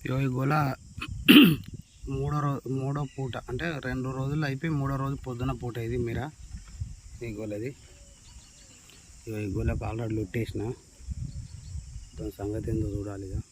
ఈ గోల మూడో పూట అంటే 2 రోజులు అయిపోయి మూడో రోజు పొద్దున పూట ఇది మీరా ఈ గోలది. ఈ గోలకు ఆల్రెడీ లొట్టేసిన, దాని సంగతి ఏందో చూడాలి ఇక.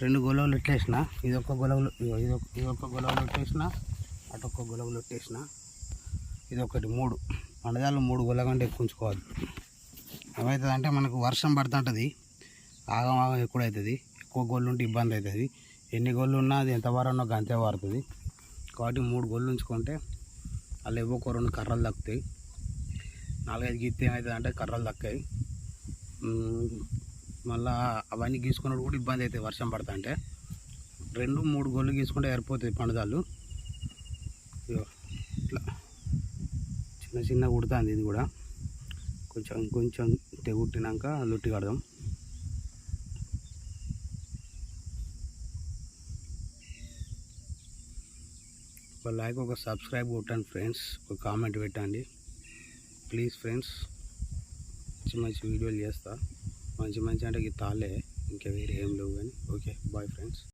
రెండు గొలవలు ఎట్లేసిన, ఇదొక గొలవలు, ఇదొక గొలవలు ఎట్టేసిన, అటొక్క గొలవలు ఎట్టేసిన, ఇదొకటి 3 పండదాలు 3 గొల్ల కంటే ఎక్కువ ఉంచుకోవద్దు. ఏమవుతుంది అంటే మనకు వర్షం పడుతుంటుంది, ఆగం ఎక్కువవుతుంది, ఎక్కువ గొల్లు ఉంటే ఇబ్బంది అవుతుంది. ఎన్ని గొల్లు ఉన్నా అది ఎంత వారన్నా గంతే వారుతుంది. కాబట్టి 3 గొల్లు ఉంచుకుంటే అలా ఏవో 2 కర్రలు దక్కుతాయి. 4-5 గీస్తే ఏమవుతుంది అంటే కర్రలు దక్కాయి. మళ్ళీ అవన్నీ గీసుకున్నప్పుడు కూడా ఇబ్బంది అవుతుంది వర్షం పడతా అంటే. 2-3 గొల్లు గీసుకుంటే సరిపోతుంది పండుదాలు. ఇట్లా చిన్న చిన్న కుడుతుంది, ఇది కూడా కొంచెం తెగుట్టినాక లొట్టి కడదాం. ఒక లైక్, ఒక సబ్స్క్రైబ్ కొట్టండి ఫ్రెండ్స్, ఒక కామెంట్ పెట్టండి ప్లీజ్ ఫ్రెండ్స్. మంచి వీడియోలు చేస్తా, మంచి అంటే తాళ్ళే, ఇంకా వేరే ఏం లేవు కానీ. Okay, bye friends.